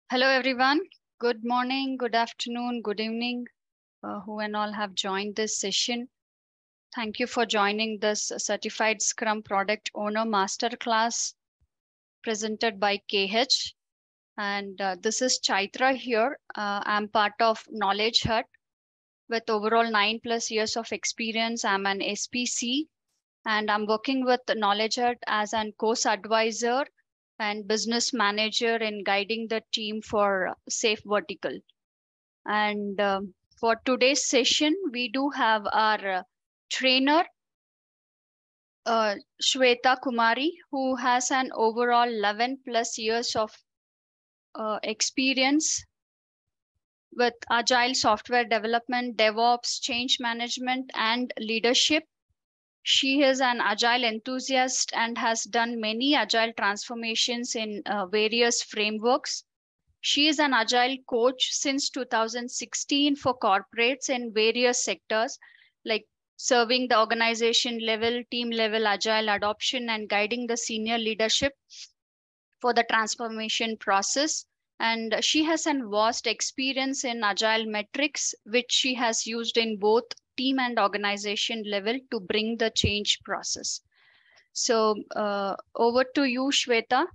Hello, everyone. Good morning, good afternoon, good evening, who and all have joined this session. Thank you for joining this Certified Scrum Product Owner Masterclass presented by KH. And this is Chaitra here. I'm part of KnowledgeHut with overall 9+ years of experience. I'm an SPC and I'm working with KnowledgeHut as an course advisor and business manager in guiding the team for safe vertical. And for today's session, we do have our trainer, Sweta Kumari, who has an overall 11+ years of experience with agile software development, DevOps, change management, and leadership. She is an agile enthusiast and has done many agile transformations in various frameworks. She is an agile coach since 2016 for corporates in various sectors like serving the organization level, team level agile adoption, and guiding the senior leadership for the transformation process. And she has a vast experience in agile metrics, which she has used in both team and organization level to bring the change process. So over to you, Shweta.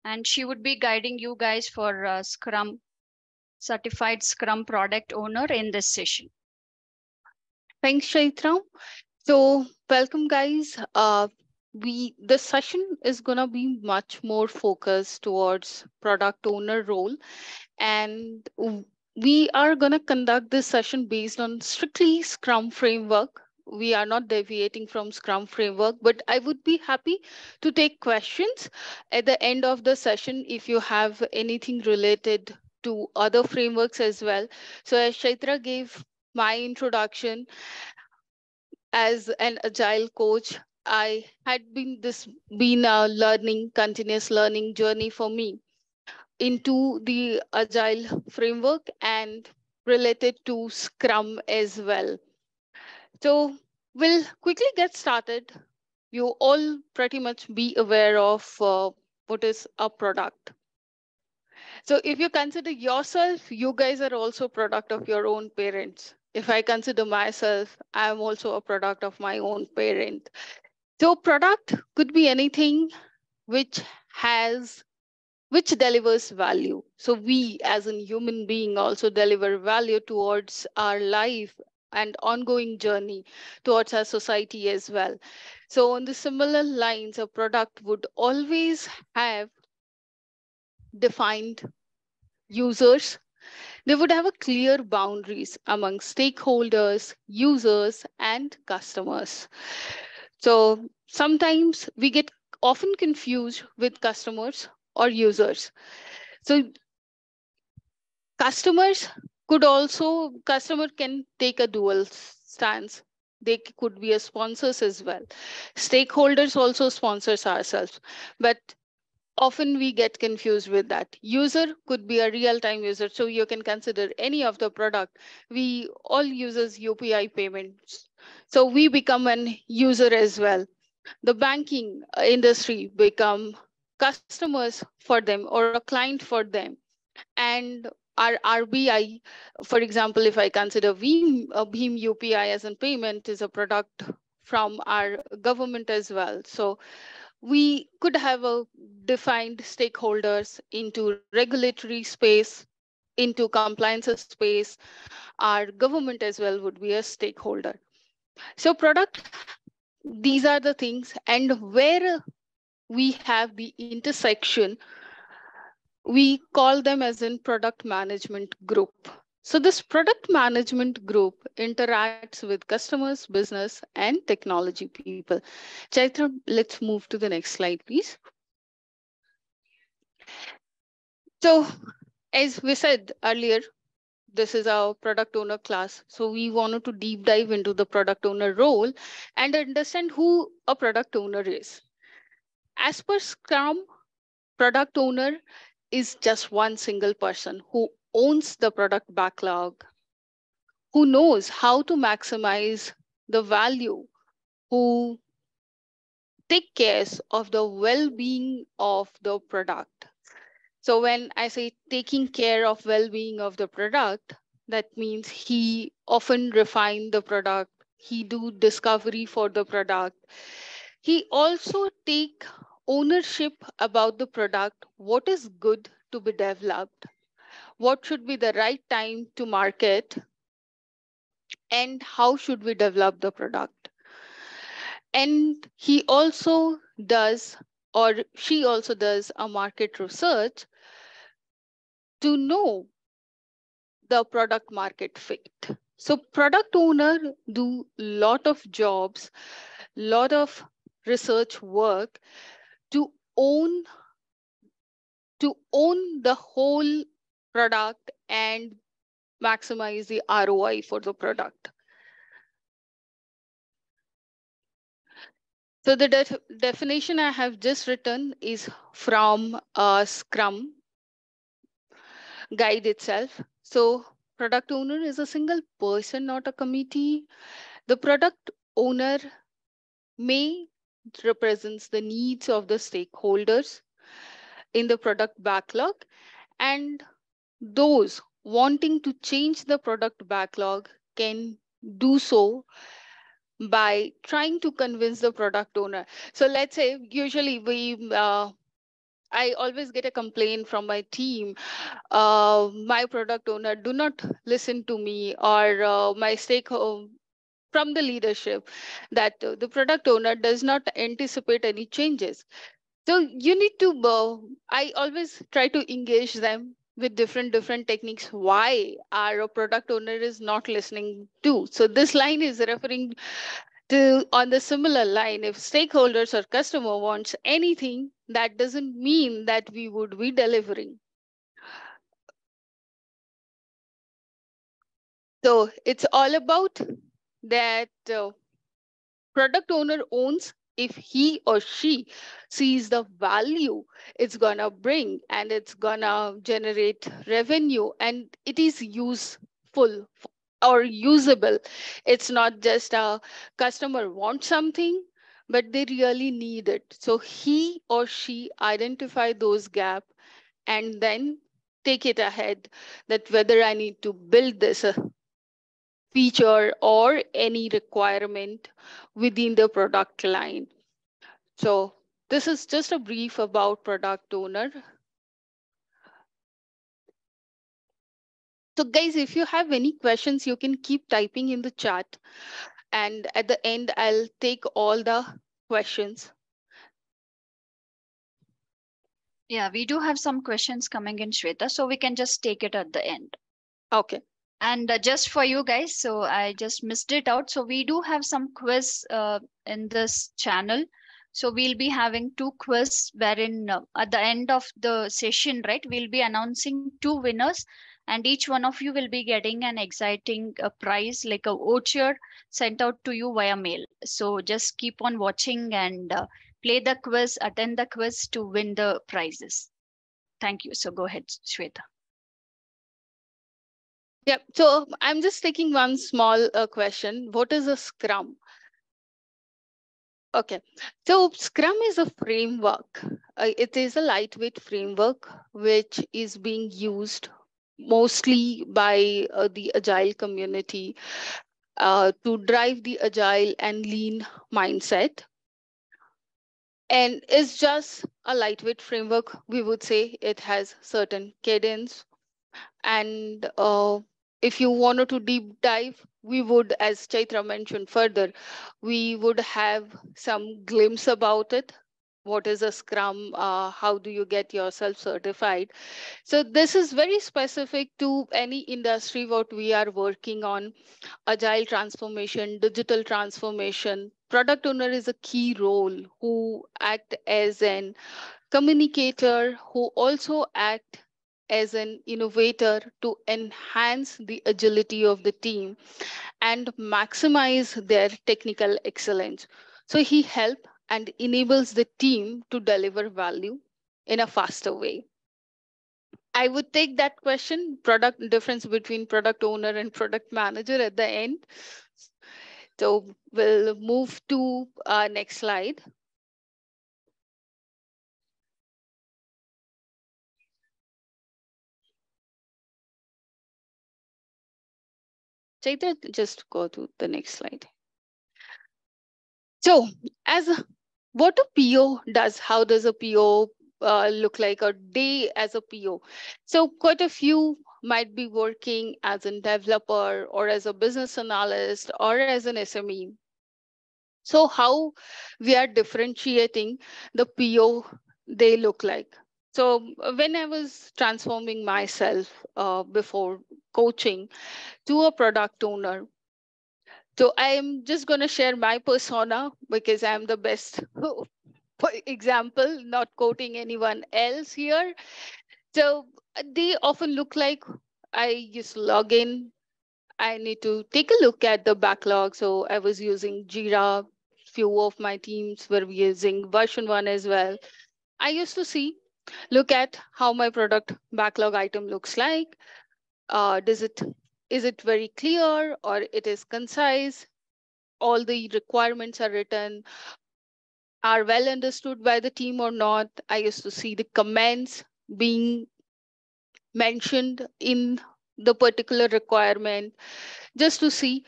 And she would be guiding you guys for Scrum, certified Scrum product owner in this session. Thanks, Chaitra. So, welcome, guys. This session is gonna be much more focused towards product owner role, and we are gonna conduct this session based on strictly Scrum framework. We are not deviating from Scrum framework, but I would be happy to take questions at the end of the session if you have anything related to other frameworks as well. So, as Chaitra gave my introduction, as an agile coach, I had been a continuous learning journey for me into the agile framework and related to Scrum as well. So we'll quickly get started. You all pretty much be aware of what is a product. So if you consider yourself, you guys are also product of your own parents. If I consider myself, I am also a product of my own parent. So product could be anything which has which delivers value. So we as a human being also deliver value towards our life and ongoing journey towards our society as well. So on the similar lines, a product would always have defined users. They would have a clear boundaries among stakeholders, users, and customers. So sometimes we get often confused with customers or users. So customer can take a dual stance. They could be a sponsors as well. Stakeholders also sponsors ourselves, but often we get confused with that. User could be a real-time user, so you can consider any of the product. We all uses UPI payments, so we become an user as well. The banking industry become customers for them or a client for them. And our RBI, for example, if I consider Bhim UPI as a payment, is a product from our government as well. So we could have a defined stakeholders into regulatory space, into compliance space. Our government as well would be a stakeholder. So product, these are the things, and where we have the intersection, we call them as in product management group. So this product management group interacts with customers, business, and technology people. Chaitra, let's move to the next slide, please. So as we said earlier, this is our product owner class. So we wanted to deep dive into the product owner role and understand who a product owner is. As per Scrum, product owner is just one single person who owns the product backlog, who knows how to maximize the value, who take care of the well-being of the product. So when I say taking care of well-being of the product, that means he often refine the product, he do discovery for the product. He also take ownership about the product, what is good to be developed, what should be the right time to market, and how should we develop the product. And he also does, or she also does, a market research to know the product market fit. So product owner do lot of jobs, lot of research work to own the whole product and maximize the ROI for the product. So the definition I have just written is from Scrum guide itself. So product owner is a single person, not a committee. The product owner may represents the needs of the stakeholders in the product backlog, and those wanting to change the product backlog can do so by trying to convince the product owner. So let's say usually I always get a complaint from my team. My product owner do not listen to me, or my stakeholder from the leadership, that the product owner does not anticipate any changes. So you need to, I always try to engage them with different techniques why our product owner is not listening to. So this line is referring to, on the similar line, if stakeholders or customer wants anything, that doesn't mean that we would be delivering. So it's all about that product owner owns if he or she sees the value it's gonna bring and it's gonna generate revenue and it is useful or usable. It's not just a customer wants something, but they really need it. So he or she identify those gap and then take it ahead, that whether I need to build this feature or any requirement within the product line. So this is just a brief about product owner. So guys, if you have any questions, you can keep typing in the chat. And at the end, I'll take all the questions. Yeah, we do have some questions coming in, Shweta, so we can just take it at the end. Okay. And just for you guys, so I just missed it out. So we do have some quiz in this channel. So we'll be having two quiz wherein at the end of the session, right, we'll be announcing two winners, and each one of you will be getting an exciting prize like a voucher sent out to you via mail. So just keep on watching and play the quiz, attend the quiz to win the prizes. Thank you. So go ahead, Shweta. Yeah. So I'm just taking one small question. What is a Scrum? Okay. So Scrum is a framework. It is a lightweight framework which is being used mostly by the Agile community to drive the Agile and lean mindset. And it's just a lightweight framework. We would say it has certain cadence. And if you wanted to deep dive, we would, as Chaitra mentioned further, we would have some glimpse about it. What is a Scrum? How do you get yourself certified? So this is very specific to any industry what we are working on. Agile transformation, digital transformation. Product owner is a key role who act as an communicator, who also act as an innovator to enhance the agility of the team and maximize their technical excellence. So he helps and enables the team to deliver value in a faster way. I would take that question, product difference between product owner and product manager at the end. So we'll move to next slide. Chaitra, just go to the next slide. So, as a, what a PO does, how does a PO look like a day as a PO? So, quite a few might be working as a developer or as a business analyst or as an SME. So, how we are differentiating the PO they look like. So, when I was transforming myself before coaching to a product owner, so I am just going to share my persona because I'm the best for example, not quoting anyone else here. So they often look like I just log in. I need to take a look at the backlog. So I was using Jira. Few of my teams were using version 1 as well. I used to see, look at how my product backlog item looks like. Does it is it very clear or it is concise? All the requirements are written, are well understood by the team or not. I used to see the comments being mentioned in the particular requirement just to see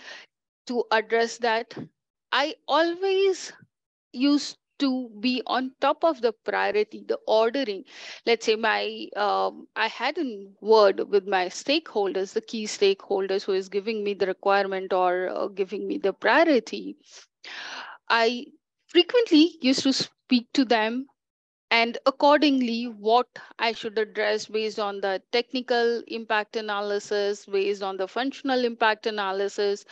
to address that. I always used to be on top of the priority, the ordering. Let's say I had a word with my stakeholders, the key stakeholders who is giving me the requirement or giving me the priority. I frequently used to speak to them and accordingly what I should address based on the technical impact analysis, based on the functional impact analysis,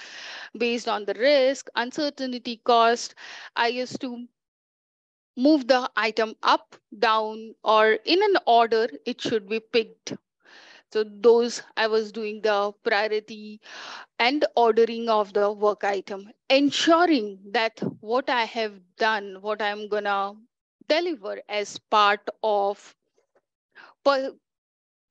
based on the risk, uncertainty, cost. I used to move the item up, down, or in an order it should be picked. So those I was doing the priority and ordering of the work item, ensuring that what I have done, what I'm gonna deliver as part of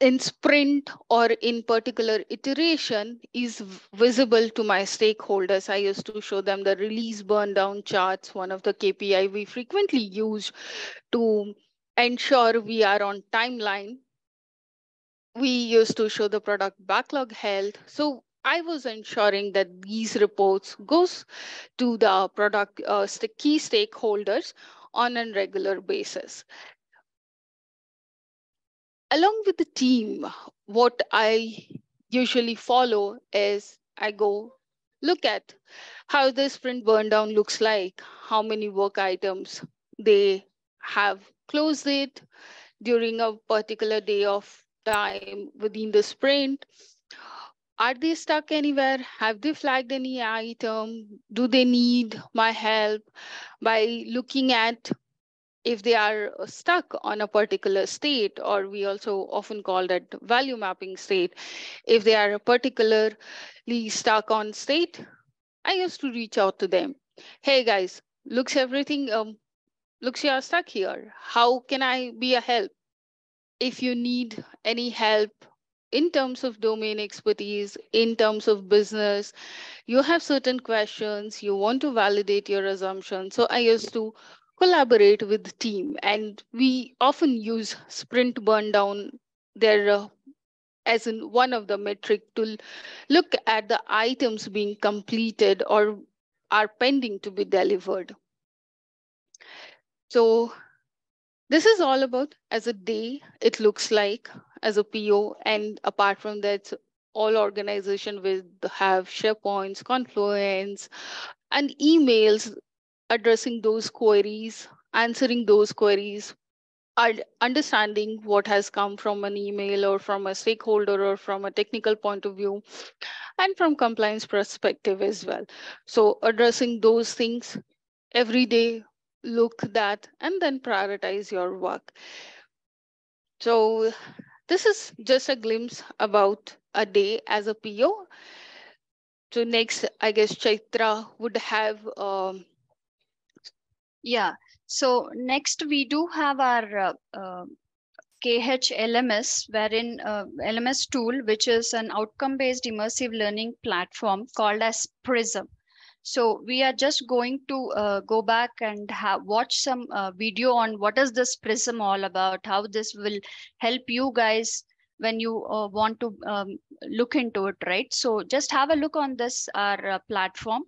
in sprint or in particular iteration is visible to my stakeholders. I used to show them the release burn down charts, one of the KPI we frequently use to ensure we are on timeline. We used to show the product backlog health. So I was ensuring that these reports goes to the product key stakeholders on a regular basis. Along with the team, what I usually follow is I go look at how the sprint burn down looks like, how many work items they have closed it during a particular day of time within the sprint. Are they stuck anywhere? Have they flagged any item? Do they need my help? By looking at if they are stuck on a particular state, or we also often call that value mapping state, if they are particularly stuck on state, I used to reach out to them. Hey guys, looks everything looks you are stuck here. How can I be a help? If you need any help in terms of domain expertise, in terms of business, you have certain questions, you want to validate your assumptions. So I used to collaborate with the team, and we often use sprint burn down there as in one of the metric to look at the items being completed or are pending to be delivered. So this is all about as a day it looks like as a PO, and apart from that, all organization will have SharePoints, Confluence, and emails addressing those queries, answering those queries, understanding what has come from an email or from a stakeholder or from a technical point of view, and from compliance perspective as well. So addressing those things every day, look that, and then prioritize your work. So this is just a glimpse about a day as a PO. So next, I guess Chaitra would have Yeah. So next we do have our KHLMS, wherein LMS tool, which is an outcome-based immersive learning platform called as PRISM. So we are just going to go back and watch some video on what is this PRISM all about, how this will help you guys when you want to look into it, right? So just have a look on this our platform.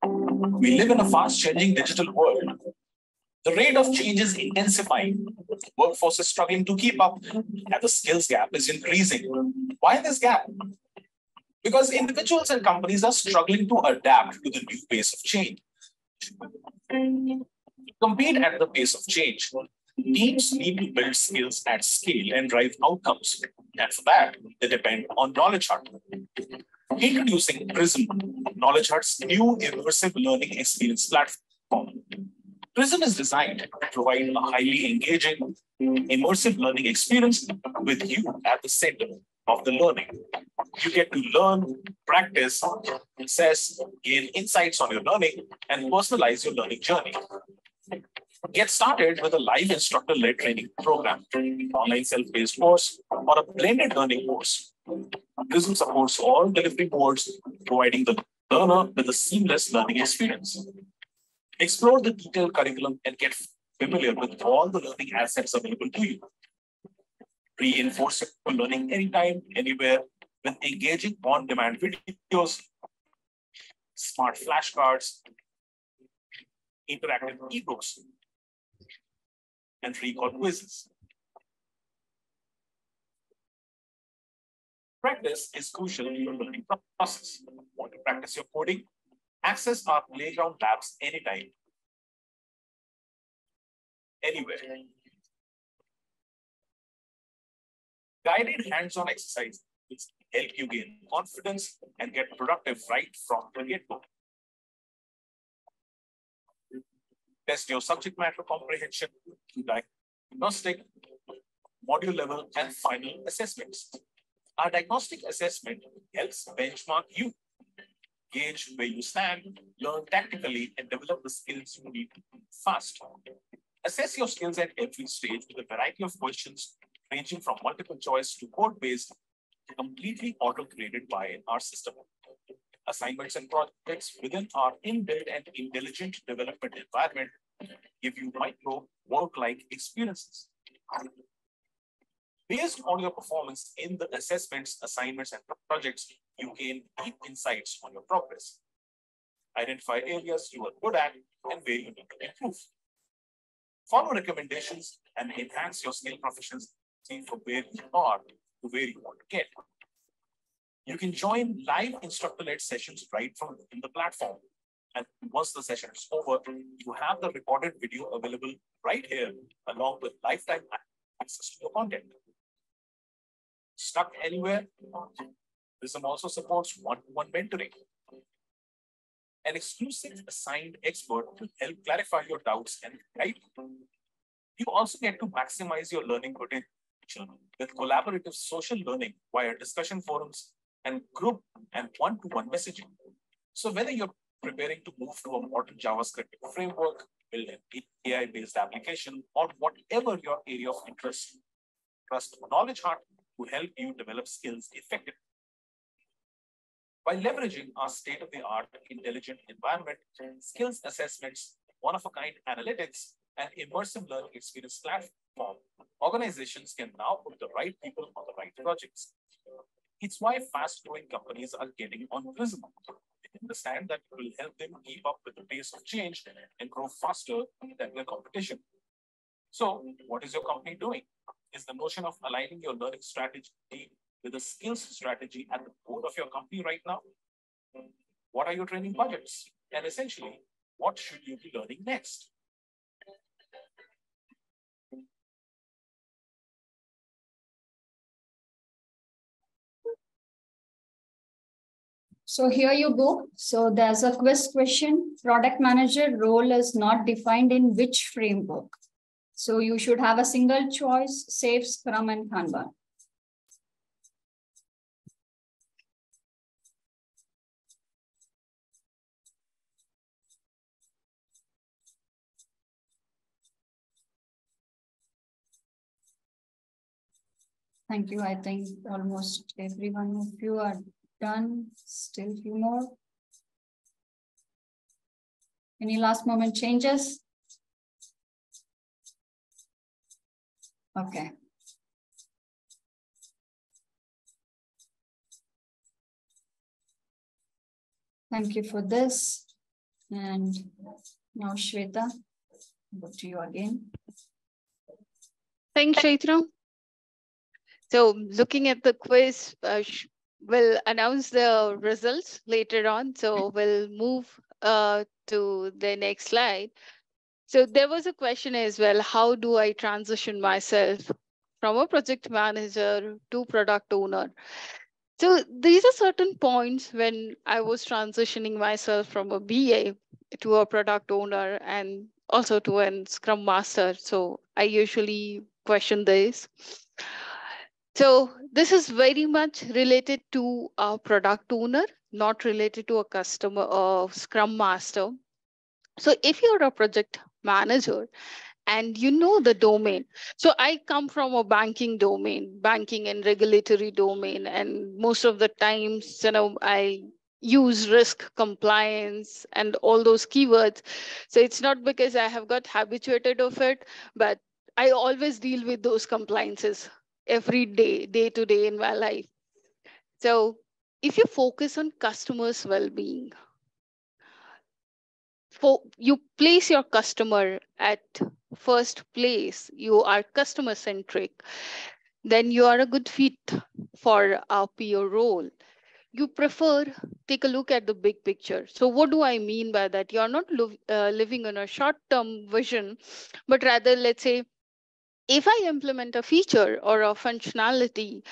We live in a fast-changing digital world. The rate of change is intensifying. Workforce is struggling to keep up, and the skills gap is increasing. Why this gap? Because individuals and companies are struggling to adapt to the new pace of change. To compete at the pace of change, teams need to build skills at scale and drive outcomes. And for that, they depend on KnowledgeHut. Introducing PRISM, KnowledgeHut's new immersive learning experience platform. PRISM is designed to provide a highly engaging, immersive learning experience with you at the center of the learning. You get to learn, practice, assess, gain insights on your learning, and personalize your learning journey. Get started with a live instructor-led training program, online self-paced course, or a blended learning course. PRISM supports all delivery modes, providing the learner with a seamless learning experience. Explore the detailed curriculum and get familiar with all the learning assets available to you. Reinforce your learning anytime, anywhere, with engaging on-demand videos, smart flashcards, interactive ebooks, and recall quizzes. Practice is crucial in your learning process. Want to practice your coding? Access our playground labs anytime, anywhere. Guided hands-on exercises help you gain confidence and get productive right from the get-go. Test your subject matter comprehension through diagnostic, module level, and final assessments. Our diagnostic assessment helps benchmark you, gauge where you stand, learn tactically, and develop the skills you need fast. Assess your skills at every stage with a variety of questions ranging from multiple choice to code-based, completely auto-graded by our system. Assignments and projects within our inbuilt and intelligent development environment give you micro work-like experiences. Based on your performance in the assessments, assignments, and projects, you gain deep insights on your progress. Identify areas you are good at and where you need to improve. Follow recommendations and enhance your skill proficiency from where you are to where you want to get. You can join live instructor-led sessions right from in the platform. And once the session is over, you have the recorded video available right here, along with lifetime access to your content. Stuck anywhere? PRISM also supports one-to-one mentoring. An exclusive assigned expert to help clarify your doubts and guide you. You also get to maximize your learning potential with collaborative social learning via discussion forums and group and one-to-one messaging. So whether you're preparing to move to a modern JavaScript framework, build an AI-based application, or whatever your area of interest, trust KnowledgeHut to help you develop skills effectively. By leveraging our state-of-the-art intelligent environment, skills assessments, one-of-a-kind analytics, and immersive learning experience platform, organizations can now put the right people on the right projects. It's why fast-growing companies are getting on PRISM. They understand that it will help them keep up with the pace of change and grow faster than their competition. So, what is your company doing? Is the notion of aligning your learning strategy with a skills strategy at the core of your company right now? What are your training budgets? And essentially, what should you be learning next? So here you go. So there's a quiz question. Product manager role is not defined in which framework? So you should have a single choice, SAFe, Scrum, and Kanban. Thank you. I think almost every one of you are done. Still a few more. Any last moment changes? Okay. Thank you for this. And now, Sweta, over to you again. Thanks, Chaitra. So looking at the quiz, we'll announce the results later on. So we'll move to the next slide. So there was a question as well, how do I transition myself from a project manager to product owner? So these are certain points when I was transitioning myself from a BA to a product owner and also to a Scrum Master. So I usually question this. So this is very much related to a product owner, not related to a customer or Scrum Master. So if you're a project manager and you know the domain, so I come from a banking domain, banking and regulatory domain, and most of the times, I use risk compliance and all those keywords. So it's not because I have got habituated of it, but I always deal with those compliances every day, day to day in my life. So if you focus on customers' well-being, you place your customer at first place, you are customer centric, then you are a good fit for a PO role. You prefer take a look at the big picture. So what do I mean by that? You're not living on a short term vision, but rather, let's say, if I implement a feature or a functionality,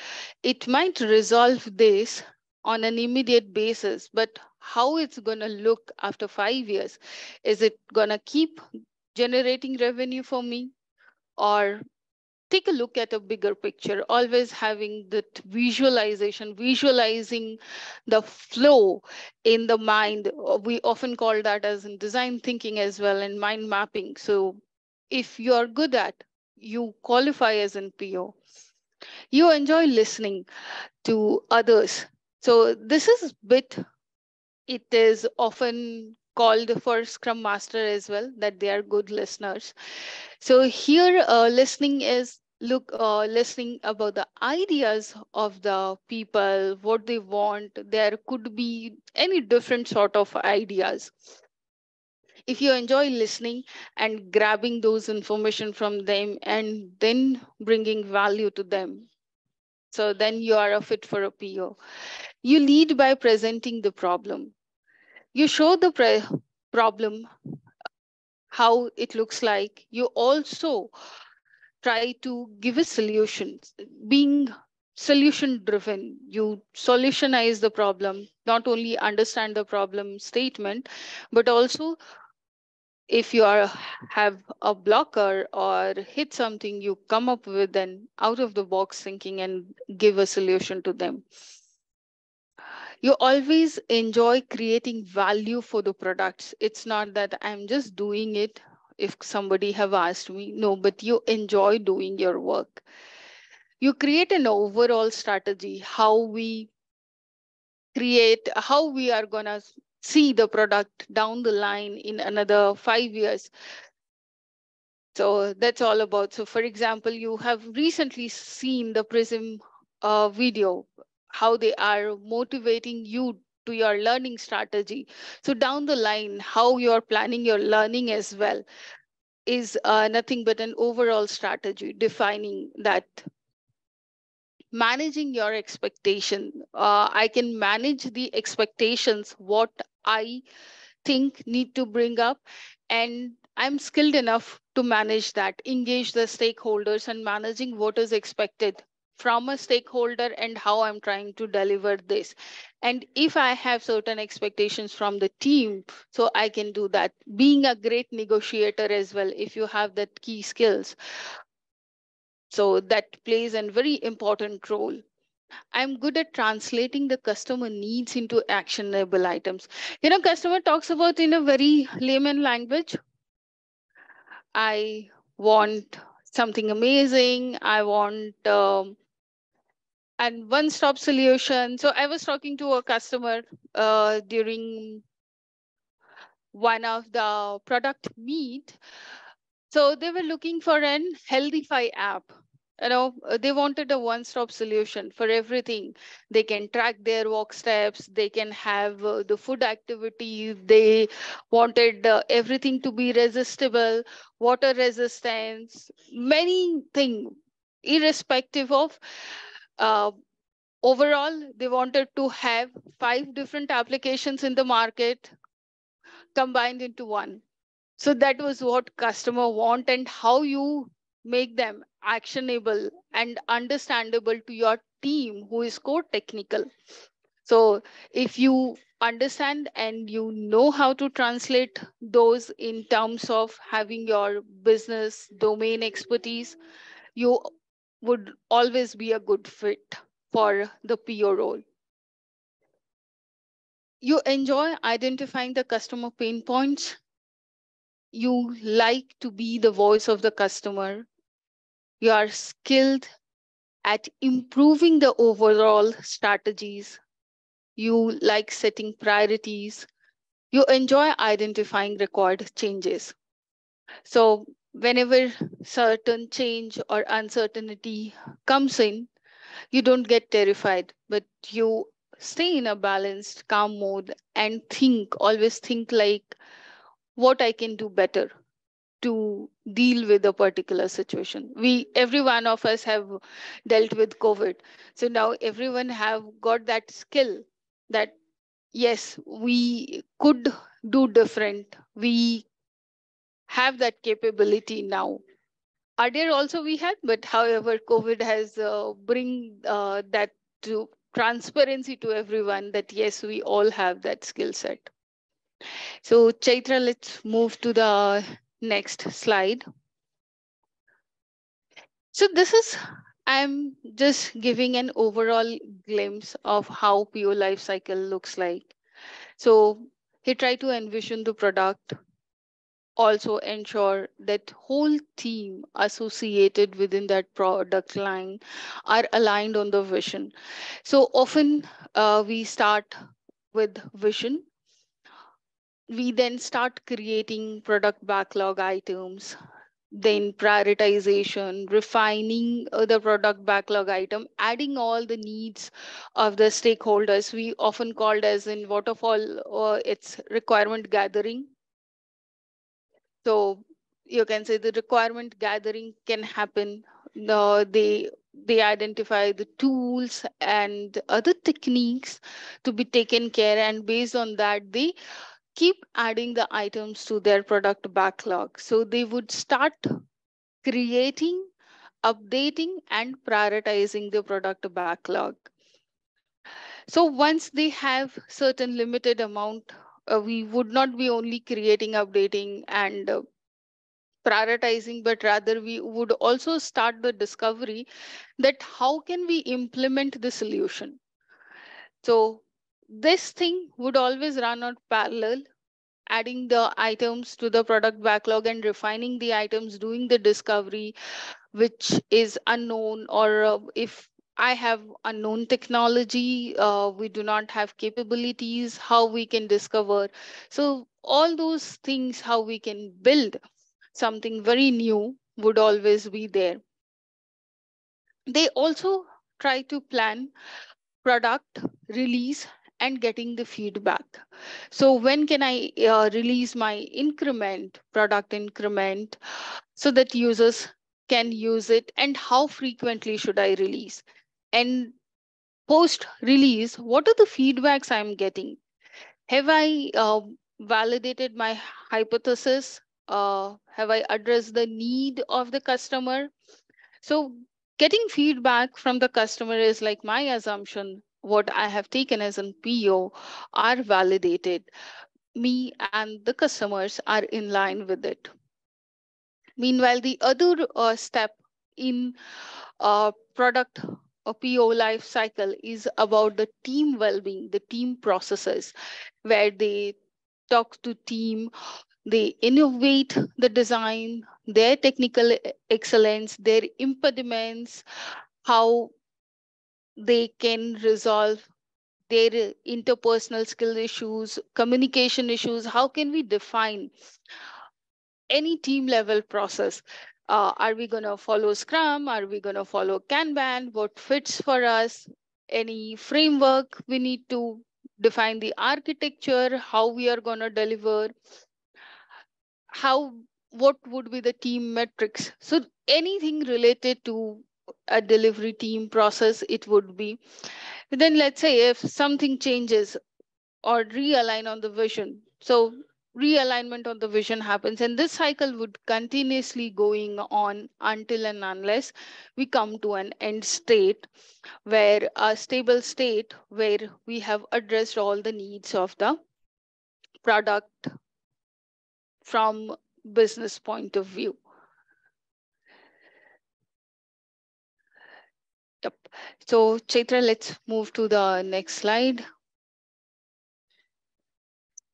it might resolve this on an immediate basis, but how it's going to look after 5 years? Is it going to keep generating revenue for me? Or take a look at a bigger picture, always having that visualization, visualizing the flow in the mind. We often call that as in design thinking as well, and mind mapping. So if you're good at, you qualify as an PO, you enjoy listening to others. So this is bit, it is often called for Scrum Master as well, that they are good listeners. So here listening is listening about the ideas of the people, what they want. There could be any different sort of ideas. If you enjoy listening and grabbing those information from them and then bringing value to them, so then you are a fit for a PO. You lead by presenting the problem. You show the problem, how it looks like. You also try to give a solution, being solution driven. You solutionize the problem, not only understand the problem statement, but also if you have a blocker or hit something, you come up with an out of the box thinking and give a solution to them. You always enjoy creating value for the products. It's not that I'm just doing it if somebody have asked me. No, but you enjoy doing your work. You create an overall strategy, how we are going to see the product down the line in another 5 years. So that's all about. So for example, you have recently seen the PRISM video, how they are motivating you to your learning strategy. So down the line, how you're planning your learning as well is nothing but an overall strategy defining that. Managing your expectation. I can manage the expectations, what I think need to bring up, and I'm skilled enough to manage that, engage the stakeholders and managing what is expected from a stakeholder and how I'm trying to deliver this. And if I have certain expectations from the team, so I can do that. Being a great negotiator as well, if you have that key skills. So that plays a very important role. I'm good at translating the customer needs into actionable items. Customer talks about in a very layman language. I want something amazing. I want and one-stop solution. So I was talking to a customer during one of the product meet. So they were looking for an Healthify app. They wanted a one-stop solution for everything. They can track their walk steps, they can have the food activity, they wanted everything to be resistible, water resistance, many things, irrespective of uh, overall they wanted to have 5 different applications in the market combined into one. So that was what customer want, and how you make them actionable and understandable to your team who is core technical. So if you understand and you know how to translate those in terms of having your business domain expertise, you would always be a good fit for the PO role. You enjoy identifying the customer pain points. You like to be the voice of the customer. You are skilled at improving the overall strategies. You like setting priorities. You enjoy identifying required changes. So, whenever certain change or uncertainty comes in, you don't get terrified, but you stay in a balanced, calm mode and always think like what I can do better to deal with a particular situation. Every one of us have dealt with COVID. So now everyone have got that skill that yes, we could do different. We have that capability now. Earlier also we had, but however, COVID has bring that to transparency to everyone that yes, we all have that skill set. So Chaitra, let's move to the next slide. So this is, I'm just giving an overall glimpse of how PO life cycle looks like. So he tried to envision the product, also ensure that whole team associated within that product line are aligned on the vision. So often we start with vision. We then start creating product backlog items, then prioritization, refining the product backlog item, adding all the needs of the stakeholders. We often called as in waterfall, or it's requirement gathering. So you can say the requirement gathering can happen. They identify the tools and other techniques to be taken care, and based on that, they keep adding the items to their product backlog. So they would start creating, updating, and prioritizing the product backlog. So once they have certain limited amount, we would not be only creating, updating, and prioritizing, but rather we would also start the discovery that how can we implement the solution. So this thing would always run on parallel, adding the items to the product backlog and refining the items, doing the discovery, which is unknown, or if I have unknown technology, we do not have capabilities, how we can discover. So all those things, how we can build something very new would always be there. They also try to plan product release and getting the feedback. So when can I release my increment, product increment, so that users can use it, and how frequently should I release? And post release, what are the feedbacks I'm getting? Have I validated my hypothesis? Have I addressed the need of the customer? So getting feedback from the customer is like my assumption. What I have taken as an PO are validated. Me and the customers are in line with it. Meanwhile, the other step in product or PO life cycle is about the team well-being, the team processes, where they talk to team, they innovate the design, their technical excellence, their impediments, how they can resolve their interpersonal skill issues, communication issues. How can we define any team level process? Are we going to follow Scrum? Are we going to follow Kanban? What fits for us? Any framework we need to define the architecture, how we are going to deliver, how what would be the team metrics. So anything related to a delivery team process, it would be. Then let's say if something changes or realign on the vision. So realignment on the vision happens, and this cycle would continuously going on until and unless we come to an end state, where a stable state where we have addressed all the needs of the product from business point of view. Yep. So Chaitra, let's move to the next slide.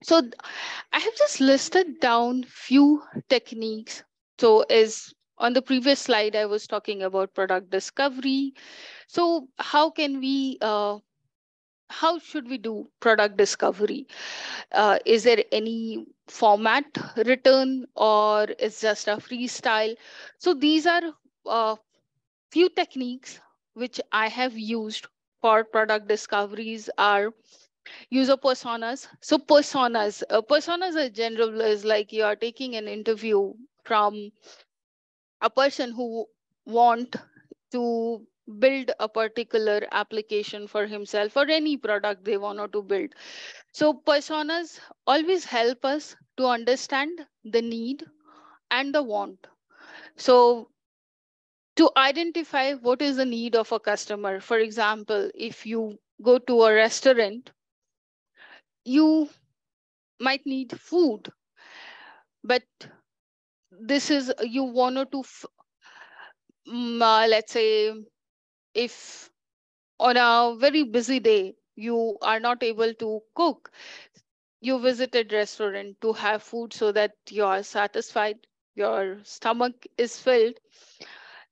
So I have just listed down few techniques. So as on the previous slide, I was talking about product discovery. So how can we, how should we do product discovery? Is there any format written, or is just a freestyle? So these are few techniques which I have used for product discoveries are user personas. So personas in general is like you are taking an interview from a person who want to build a particular application for himself or any product they want to build. So personas always help us to understand the need and the want. So to identify what is the need of a customer. For example, if you go to a restaurant, you might need food, but this is you wanted to let's say if on a very busy day you are not able to cook, you visited restaurant to have food so that you are satisfied, your stomach is filled.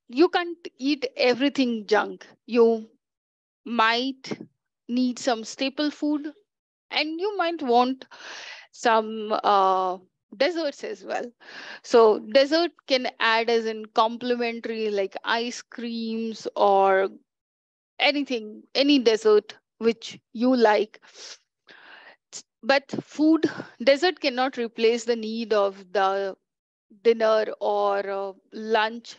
You can't eat everything junk. You might need some staple food, and you might want some desserts as well. So dessert can add as in complementary like ice creams or anything, any dessert which you like. But food, dessert cannot replace the need of the dinner or lunch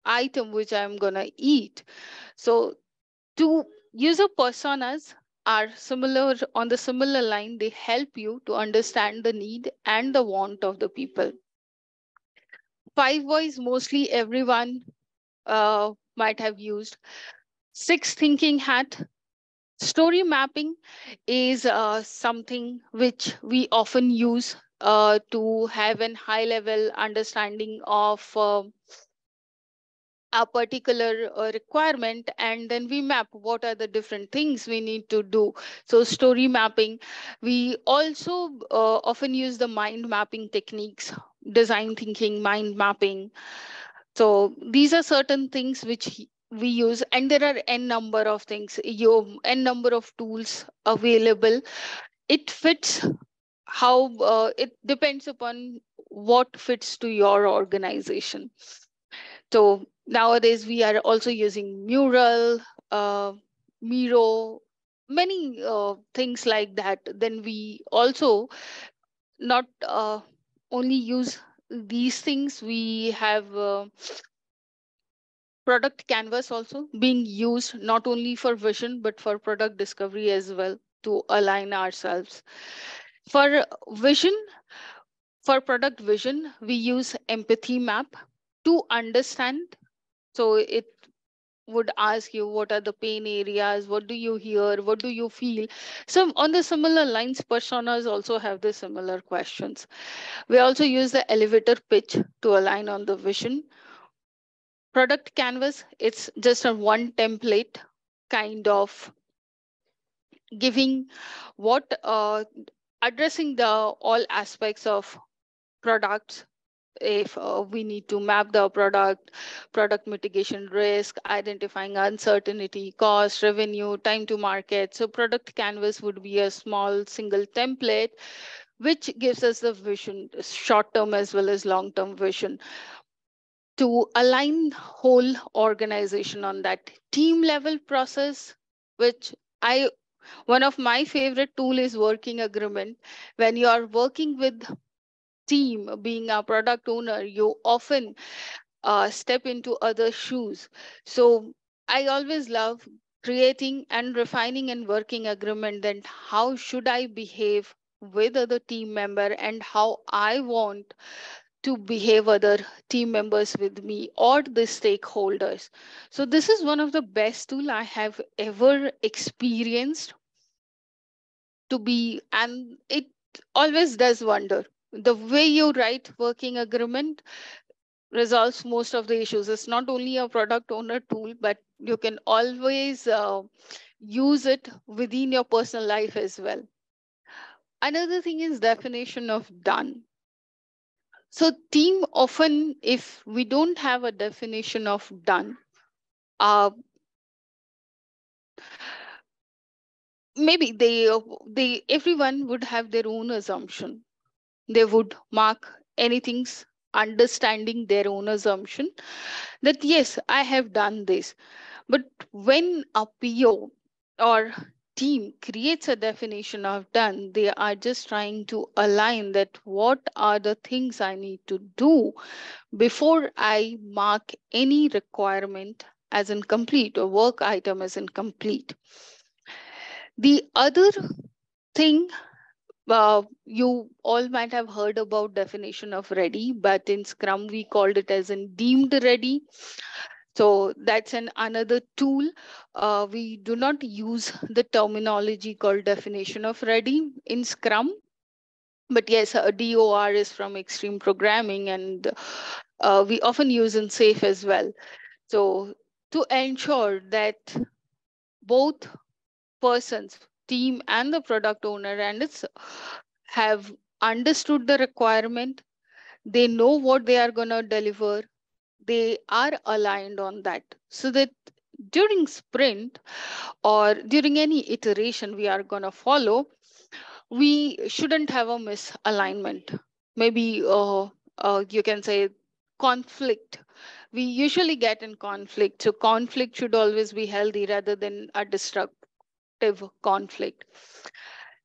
item which I'm gonna eat. So two user personas are similar on the similar line. They help you to understand the need and the want of the people. Five whys mostly everyone might have used. Six thinking hat. Story mapping is something which we often use to have an high level understanding of a particular requirement, and then we map what are the different things we need to do. So story mapping. We also often use the mind mapping techniques, design thinking, mind mapping. So these are certain things which we use, and there are n number of things, n number of tools available. It fits how it depends upon what fits to your organization. So nowadays we are also using Mural, Miro, many things like that. Then we also not only use these things, we have product canvas also being used not only for vision but for product discovery as well, to align ourselves. For vision, for product vision, we use empathy map to understand. So it would ask you what are the pain areas, what do you hear, what do you feel. So on the similar lines, personas also have the similar questions. We also use the elevator pitch to align on the vision. Product canvas, it's just a one template kind of giving what addressing the all aspects of products. If we need to map the product mitigation risk, identifying uncertainty, cost, revenue, time to market. So product canvas would be a small single template which gives us the vision, short term as well as long term vision. to align whole organization on that team level process, which I one of my favorite tool is working agreement. When you are working with team, being a product owner, you often step into other shoes. So I always love creating and refining and working agreement. Then how should I behave with other team member and how I want to behave other team members with me or the stakeholders. So this is one of the best tool I have ever experienced to be, and it always does wonder. The way you write working agreement resolves most of the issues. It's not only a product owner tool, but you can always use it within your personal life as well. Another thing is definition of done. So team often, if we don't have a definition of done, uh, maybe they everyone would have their own assumption. They would mark anything's understanding their own assumption that yes, I have done this. But when a PO or team creates a definition of done, they are just trying to align that what are the things I need to do before I mark any requirement as incomplete or work item as incomplete. The other thing, you all might have heard about definition of ready, but in Scrum we called it as in deemed ready. So that's another tool. We do not use the terminology called definition of ready in Scrum. But yes, a DOR is from extreme programming, and we often use in SAFe as well. So to ensure that both persons, team and the product owner and its have understood the requirement, they know what they are going to deliver, they are aligned on that, so that during sprint or during any iteration we are going to follow, we shouldn't have a misalignment. Maybe you can say conflict. We usually get in conflict. So conflict should always be healthy rather than a destructive conflict.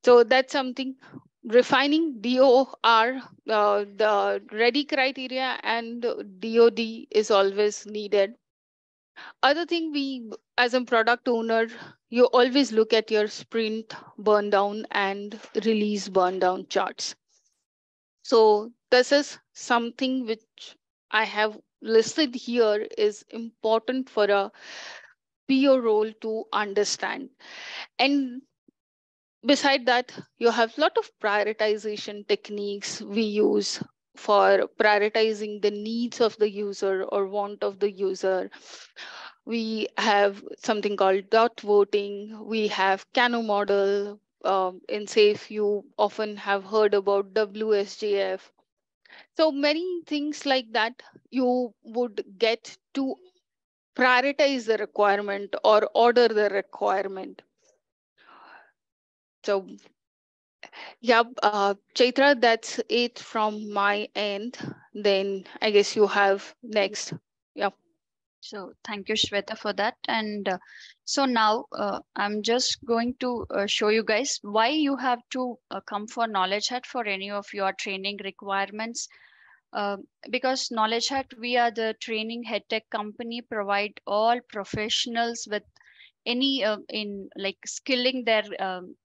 So that's something. Refining DOR, the ready criteria and DOD is always needed. Other thing, we as a product owner, you always look at your sprint burn down and release burn down charts. So this is something which I have listed here is important for a PO role to understand. And beside that, you have a lot of prioritization techniques we use for prioritizing the needs of the user or want of the user. We have something called dot voting. We have Kano model. In SAFe, you often have heard about WSJF. So many things like that you would get to prioritize the requirement or order the requirement. So yeah, Chaitra, that's it from my end. Then I guess you have next. Yeah. So thank you, Sweta, for that. And so now I'm just going to show you guys why you have to come for KnowledgeHut for any of your training requirements. Uh, because KnowledgeHut, we are the training head tech company, provide all professionals with any in like skilling their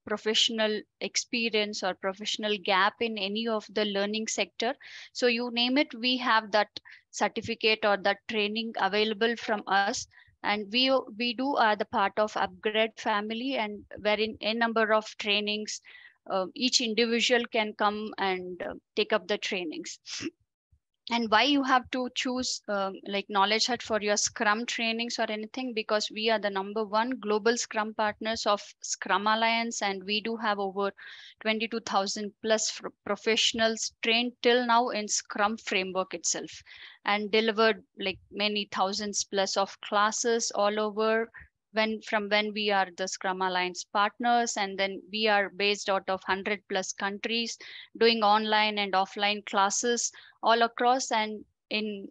professional experience or professional gap in any of the learning sector. So you name it, we have that certificate or that training available from us. And we do are the part of upgrade family, and wherein a number of trainings, each individual can come and take up the trainings. And why you have to choose like KnowledgeHut for your Scrum trainings or anything, because we are the number one global Scrum partners of Scrum Alliance, and we do have over 22,000 plus professionals trained till now in Scrum framework itself, and delivered like many thousands plus of classes all over, when we are the Scrum Alliance partners. And then we are based out of 100 plus countries, doing online and offline classes all across, and in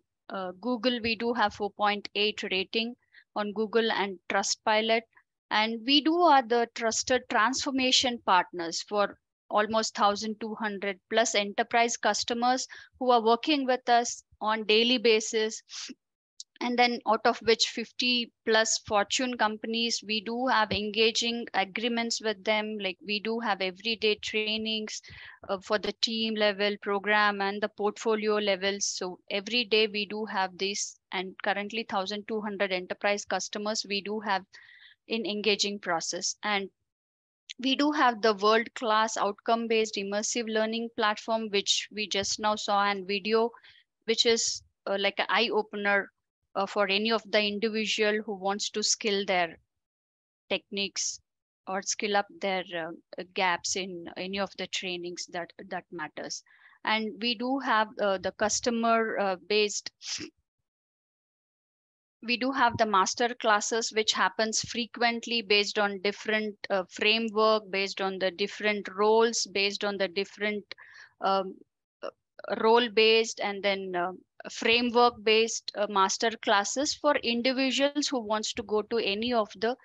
Google, we do have 4.8 rating on Google and Trustpilot. And we are the trusted transformation partners for almost 1,200 plus enterprise customers who are working with us on daily basis. And then out of which 50 plus Fortune companies, we do have engaging agreements with them. Like we do have everyday trainings for the team level program and the portfolio levels. So every day we do have this, and currently 1,200 enterprise customers we do have in engaging process. And we do have the world class outcome based immersive learning platform, which we just now saw and video, which is like an eye opener for any of the individual who wants to skill their techniques or skill up their gaps in any of the trainings that matters. And we do have the customer based, we do have the master classes which happens frequently based on different framework, based on the different roles, based on the different um, role based, and then framework based master classes for individuals who wants to go to any of the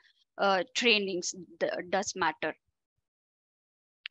trainings does matter.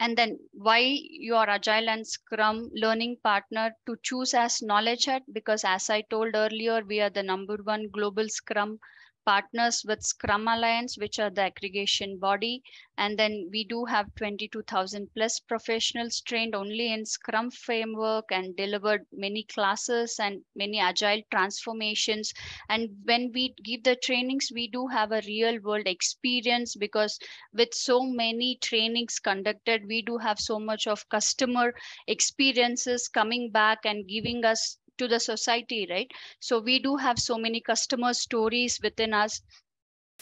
And then why your Agile and Scrum learning partner to choose as KnowledgeHut? Because as I told earlier, we are the #1 global Scrum partners with Scrum Alliance, which are the aggregation body. And then we do have 22,000 plus professionals trained only in Scrum framework and delivered many classes and many Agile transformations. And when we give the trainings, we do have a real world experience, because with so many trainings conducted, we do have so much of customer experiences coming back and giving us to the society, right? So we do have so many customer stories within us.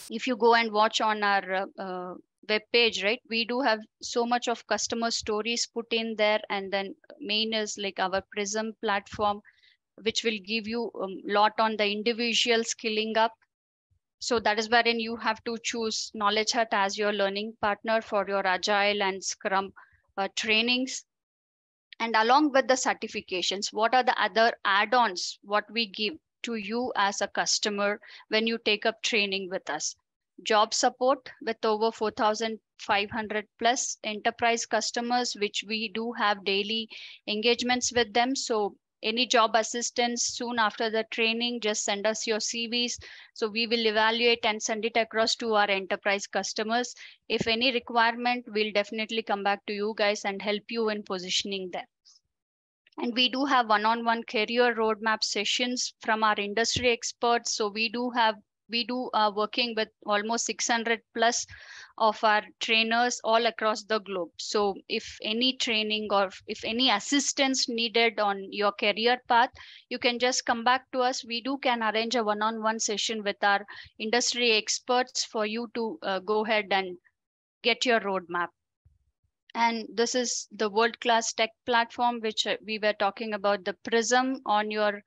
If you go and watch on our web page, right, we do have so much of customer stories put in there. And then main is like our PRISM platform, which will give you a lot on the individual skilling up. So that is wherein you have to choose KnowledgeHut as your learning partner for your Agile and Scrum trainings. And along with the certifications, what are the other add-ons what we give to you as a customer when you take up training with us? Job support with over 4,500 plus enterprise customers, which we do have daily engagements with them. So any job assistance soon after the training, just send us your CVs. So we will evaluate and send it across to our enterprise customers. If any requirement, we'll definitely come back to you guys and help you in positioning them. And we do have one-on-one career roadmap sessions from our industry experts. So we do working with almost 600 plus of our trainers all across the globe. So if any training or if any assistance needed on your career path, you can just come back to us. We can arrange a one-on-one session with our industry experts for you to go ahead and get your roadmap. And this is the world-class tech platform, which we were talking about, the PRISM on your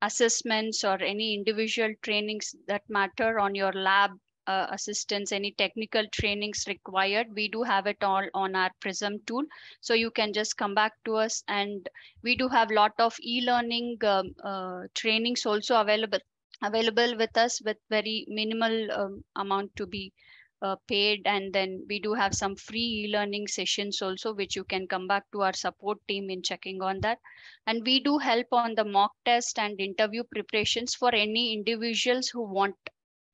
assessments or any individual trainings that matter on your lab assistance, any technical trainings required. We do have it all on our PRISM tool. So you can just come back to us. And we do have a lot of e-learning trainings also available with us with very minimal amount to be paid. And then we do have some free e-learning sessions also, which you can come back to our support team in checking on that. And we do help on the mock test and interview preparations for any individuals who want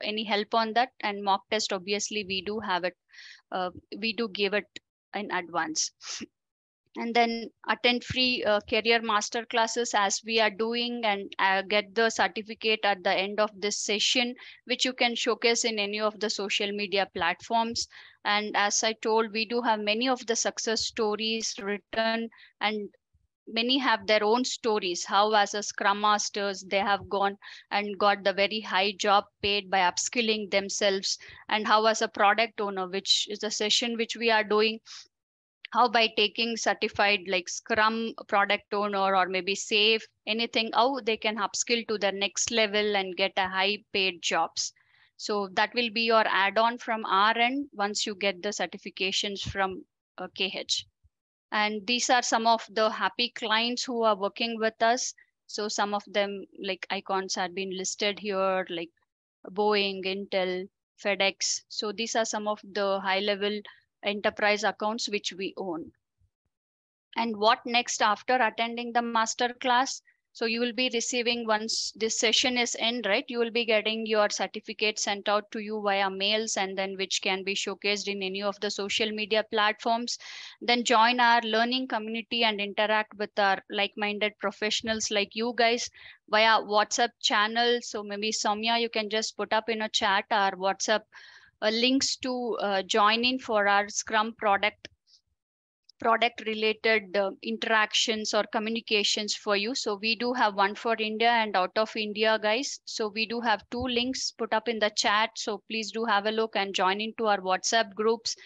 any help on that. And mock test, obviously we do have it, we do give it in advance. And then attend free career master classes as we are doing, and get the certificate at the end of this session, which you can showcase in any of the social media platforms. And as I told, we do have many of the success stories written, and many have their own stories, how as a scrum masters they have gone and got the very high job paid by upskilling themselves, and how as a product owner, which is a session which we are doing, how by taking certified like Scrum product owner or maybe safe anything, how they can upskill to the next level and get a high paid jobs. So that will be your add-on from our end once you get the certifications from KH. And these are some of the happy clients who are working with us. So some of them like icons had been listed here, like Boeing, Intel, FedEx. So these are some of the high level enterprise accounts which we own. And what next after attending the master class? So you will be receiving, once this session is end, right, you will be getting your certificate sent out to you via mails, and then which can be showcased in any of the social media platforms. Then join our learning community and interact with our like-minded professionals like you guys via WhatsApp channel. So maybe Soumya, you can just put up in a chat our WhatsApp links to join in for our Scrum product related interactions or communications for you. So we do have one for India and out of India, guys. So we do have two links put up in the chat. So please do have a look and join into our WhatsApp groups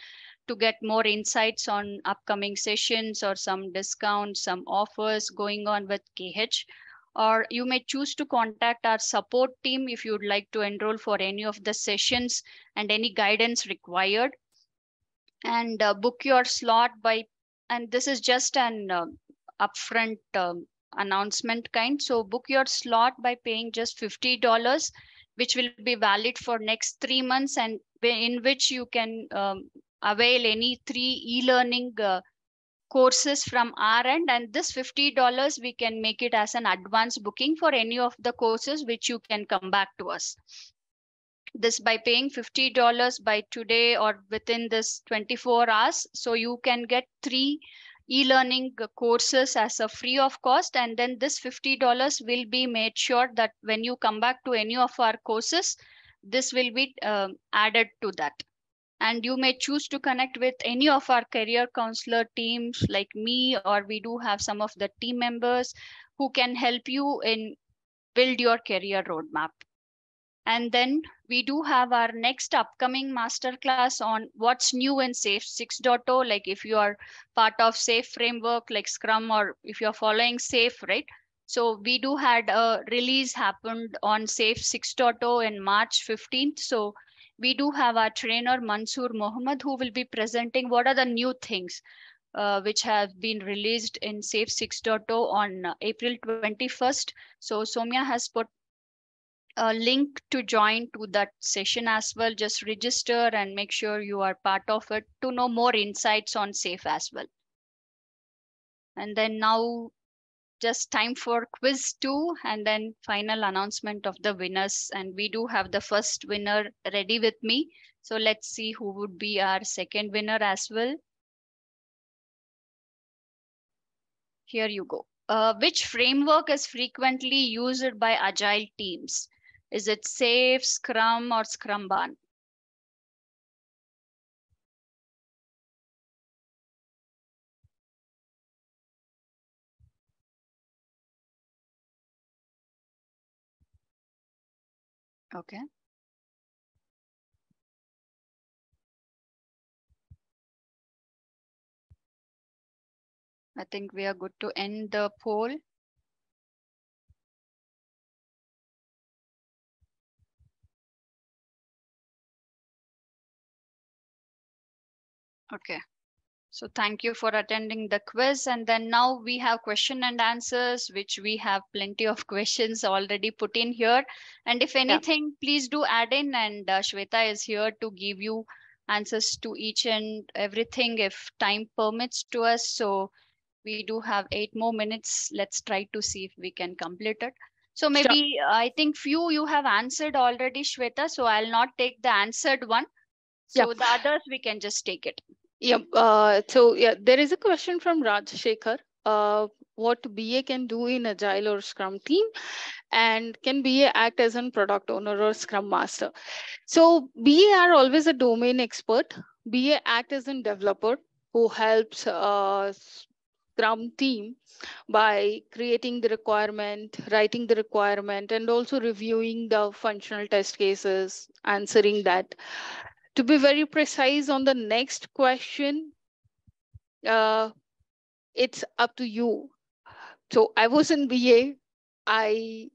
to get more insights on upcoming sessions or some discounts, some offers going on with KH. Or you may choose to contact our support team if you'd like to enroll for any of the sessions and any guidance required. And book your slot by, and this is just an upfront announcement kind. So book your slot by paying just $50, which will be valid for next 3 months, and in which you can avail any 3 e-learning courses from our end. And this $50 we can make it as an advance booking for any of the courses which you can come back to us. This by paying $50 by today or within this 24 hours. So you can get 3 e-learning courses as a free of cost. And then this $50 will be made sure that when you come back to any of our courses, this will be added to that. And you may choose to connect with any of our career counselor teams like me, or we do have some of the team members who can help you in build your career roadmap. And then we do have our next upcoming masterclass on what's new in SAFe 6.0. Like if you are part of SAFe framework like Scrum, or if you're following SAFe, right? So we do had a release happened on SAFe 6.0 in March 15th. So we do have our trainer Mansoor Mohammed who will be presenting what are the new things which have been released in SAFe 6.0 on April 21st. So Soumya has put a link to join to that session as well. Just register and make sure you are part of it to know more insights on SAFe as well. And then now just time for quiz 2 and then final announcement of the winners. And we do have the first winner ready with me. So let's see who would be our second winner as well. Here you go. Which framework is frequently used by Agile teams? Is it SAFe, Scrum, or Scrumban? Okay. I think we are good to end the poll. Okay. So thank you for attending the quiz. And then now we have question and answers, which we have plenty of questions already put in here. And if anything, please do add in. And Sweta is here to give you answers to each and everything if time permits to us. So we do have 8 more minutes. Let's try to see if we can complete it. So maybe I think few you have answered already, Sweta. So I'll not take the answered one. So the others we can just take it. Yep. So there is a question from Rajshekhar. What BA can do in Agile or Scrum team, and can BA act as a product owner or Scrum master? So BA are always a domain expert. BA act as a developer who helps Scrum team by creating the requirement, writing the requirement, and also reviewing the functional test cases, answering that. To be very precise on the next question, it's up to you. So I was in BA. I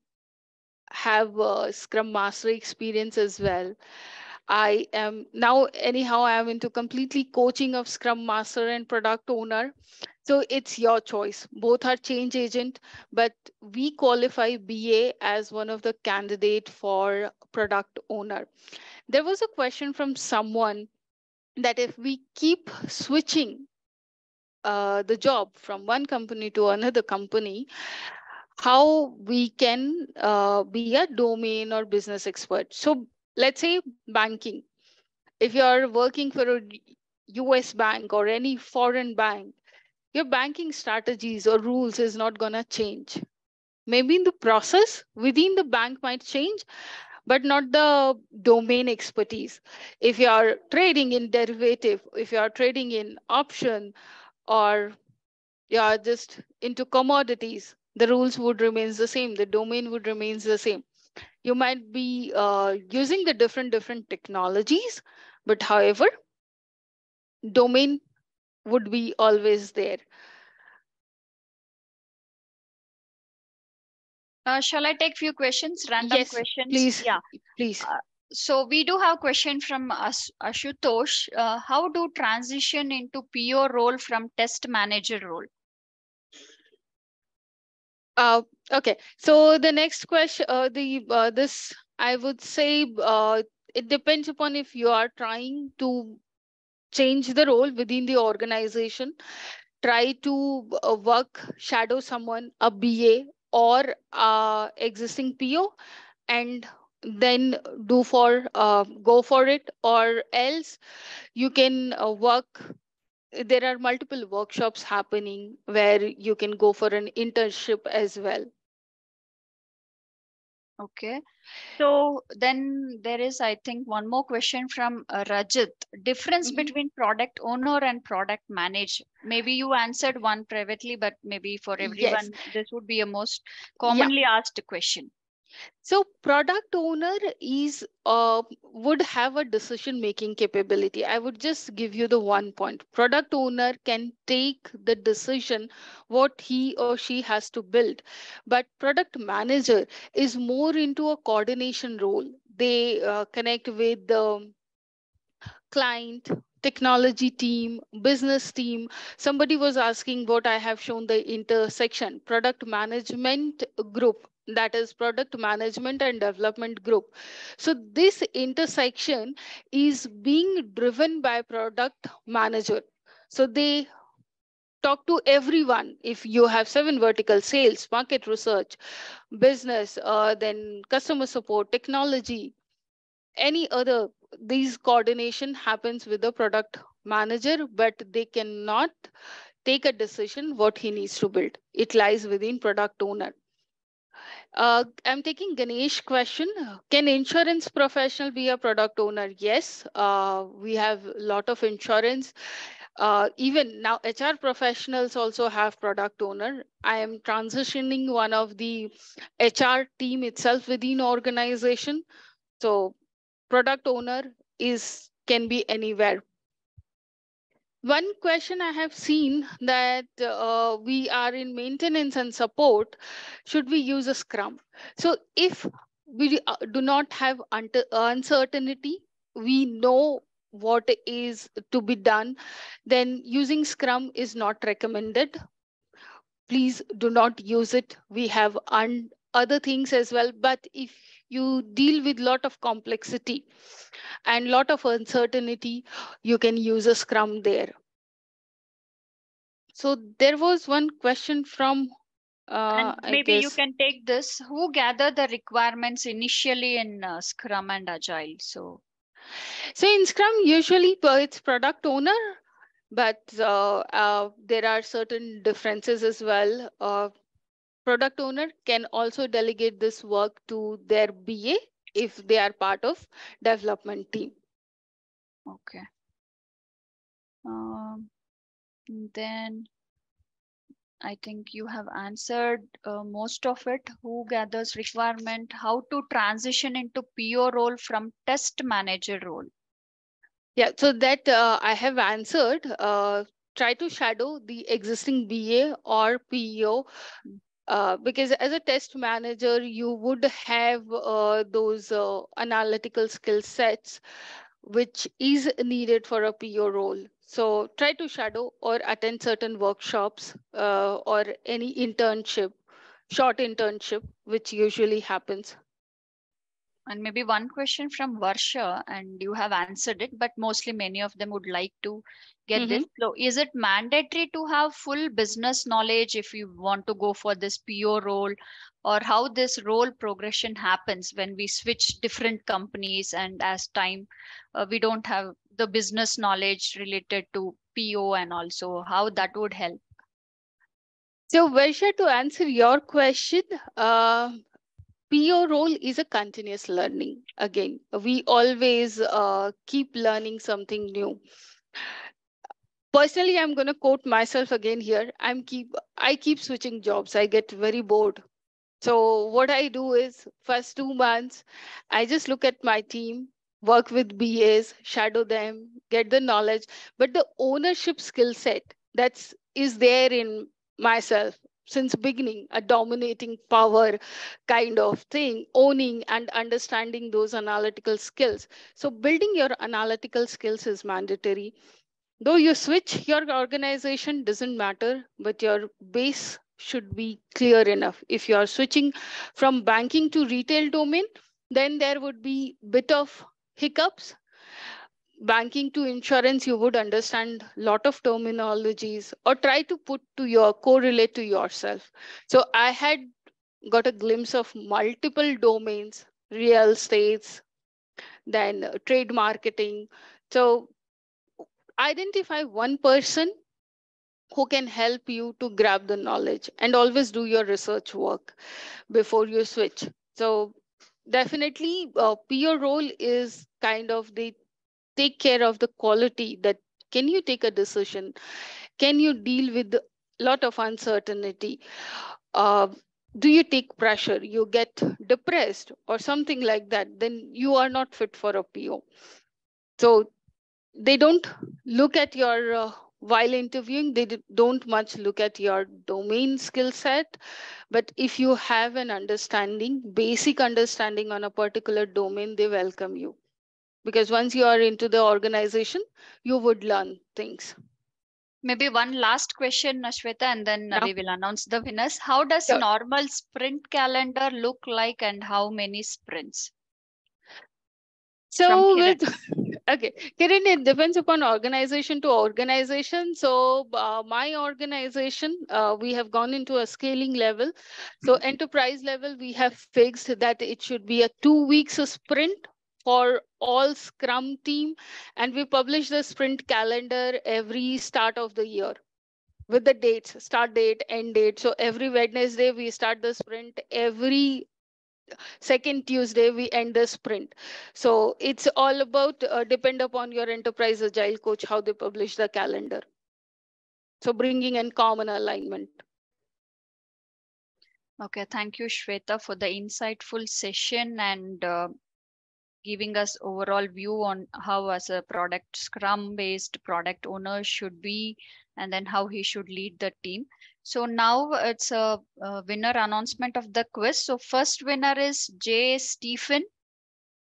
have Scrum Master experience as well. I am now, anyhow, I am into completely coaching of Scrum Master and Product Owner. So it's your choice. Both are change agent, but we qualify BA as one of the candidate for Product Owner. There was a question from someone that if we keep switching the job from one company to another company, how we can be a domain or business expert. So let's say banking. If you're working for a US bank or any foreign bank, your banking strategies or rules is not going to change. Maybe in the process within the bank might change, but not the domain expertise. If you are trading in derivative, if you are trading in option, or you are just into commodities, the rules would remain the same, the domain would remain the same. You might be using the different technologies, but however, domain would be always there. Shall I take few questions, random Yes, questions? please, Yeah. please. So we do have question from Ashutosh. How do transition into PO role from test manager role? Uh, okay, so the next question, the this I would say it depends upon if you are trying to change the role within the organization, try to work shadow someone, a BA or existing PO, and then go for it, or else you can work. There are multiple workshops happening where you can go for an internship as well. Okay. So then there is, I think, one more question from Rajat. Difference Mhm. between product owner and product manager. Maybe you answered one privately, but maybe for Yes. everyone, this would be a most Yeah. commonly asked question. So product owner is would have a decision making capability. I would just give you the one point. Product owner can take the decision what he or she has to build, but product manager is more into a coordination role. They connect with the client, technology team, business team. Somebody was asking what I have shown the intersection, product management group, that is product management and development group. So this intersection is being driven by product manager. So they talk to everyone. If you have 7 vertical: sales, market research, business, then customer support, technology, any other, these coordination happens with the product manager, but they cannot take a decision what he needs to build. It lies within product owner. I'm taking Ganesh question. Can insurance professional be a product owner? Yes, we have a lot of insurance. Even now, HR professionals also have product owner. I am transitioning one of the HR team itself within organization. So product owner is can be anywhere. One question I have seen that we are in maintenance and support, should we use a scrum? So if we do not have uncertainty, we know what is to be done, then using scrum is not recommended. Please do not use it. We have other things as well, but if you deal with lot of complexity and lot of uncertainty, you can use a scrum there. So there was one question from And I maybe you guess. can take this. Who gather the requirements initially in Scrum and Agile? So So in Scrum, usually it's product owner, but there are certain differences as well. Product owner can also delegate this work to their BA if they are part of development team. okay. Um, then I think you have answered most of it. Who gathers requirement? How to transition into PO role from test manager role? Yeah, so that I have answered. Try to shadow the existing BA or PEO. Because as a test manager, you would have those analytical skill sets which is needed for a PO role. So try to shadow or attend certain workshops or any internship, short internship, which usually happens. And maybe one question from Varsha, and you have answered it, but mostly many of them would like to get this. Mm-hmm. So, is it mandatory to have full business knowledge if you want to go for this PO role, or how this role progression happens when we switch different companies and as time we don't have the business knowledge related to PO, and also how that would help? So, Varsha, to answer your question, PO role is a continuous learning. Again, we always keep learning something new. Personally, I'm going to quote myself again here. I keep switching jobs. I get very bored. So what I do is first 2 months, I just look at my team, work with BAs, shadow them, get the knowledge, but the ownership skill set that's is there in myself since beginning, a dominating power kind of thing, owning and understanding those analytical skills. So building your analytical skills is mandatory. Though you switch your organization doesn't matter, but your base should be clear enough. If you are switching from banking to retail domain, then there would be bit of hiccups. Banking to insurance, you would understand lot of terminologies or try to put to your correlate to yourself. So I had got a glimpse of multiple domains, real estates, then trade marketing. So identify one person who can help you to grab the knowledge and always do your research work before you switch. So definitely peer role is kind of the take care of the quality that can you take a decision, can you deal with a lot of uncertainty, uh, do you take pressure, you get depressed or something like that, then you are not fit for a PO. So they don't look at your while interviewing, they don't much look at your domain skill set, but if you have an understanding, basic understanding on a particular domain, they welcome you, because once you are into the organization, you would learn things. Maybe one last question, Ashweta, and then Yeah. we will announce the winners. How does So, normal sprint calendar look like, and how many sprints? From so Kiran. with okay, Kiran, it depends upon organization to organization. So my organization, we have gone into a scaling level. So enterprise level, we have fixed that it should be a 2 weeks a sprint for all Scrum team, and we publish the sprint calendar every start of the year with the dates, start date, end date. So every Wednesday we start the sprint, every second Tuesday we end the sprint. So it's all about depend upon your enterprise agile coach how they publish the calendar. So bringing in common alignment. Okay, thank you, Shweta, for the insightful session and giving us overall view on how as a product scrum based product owner should be, and then how he should lead the team. So now it's a winner announcement of the quiz. So first winner is J Stephen,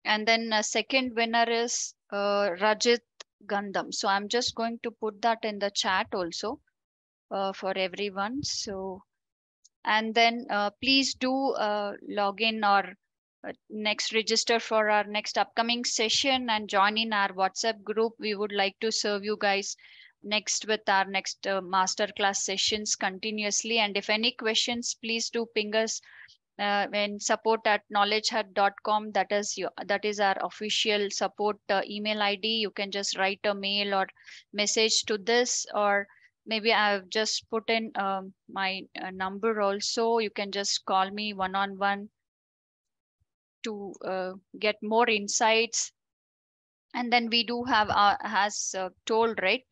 and then second winner is Rajit Gandham. So I'm just going to put that in the chat also for everyone. So and then please do log in or next register for our next upcoming session and join in our WhatsApp group. We would like to serve you guys next with our next masterclass sessions continuously. And if any questions, please do ping us when support at knowledgehut.com. That is our official support email ID. You can just write a mail or message to this, or maybe I've just put in my number also. You can just call me one on one to get more insights. And then we do have has told, right,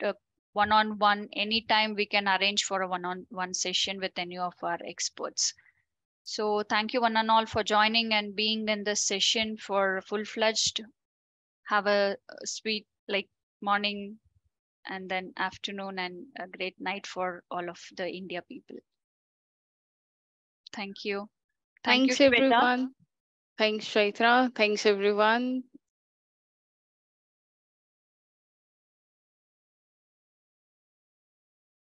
one on one, anytime we can arrange for a one on one session with any of our experts. So thank you one and all for joining and being in this session for full fledged. Have a sweet like morning and then afternoon and a great night for all of the India people. Thank you. Thanks, Shweta. everyone. Thanks, Chaitra. Thanks, everyone.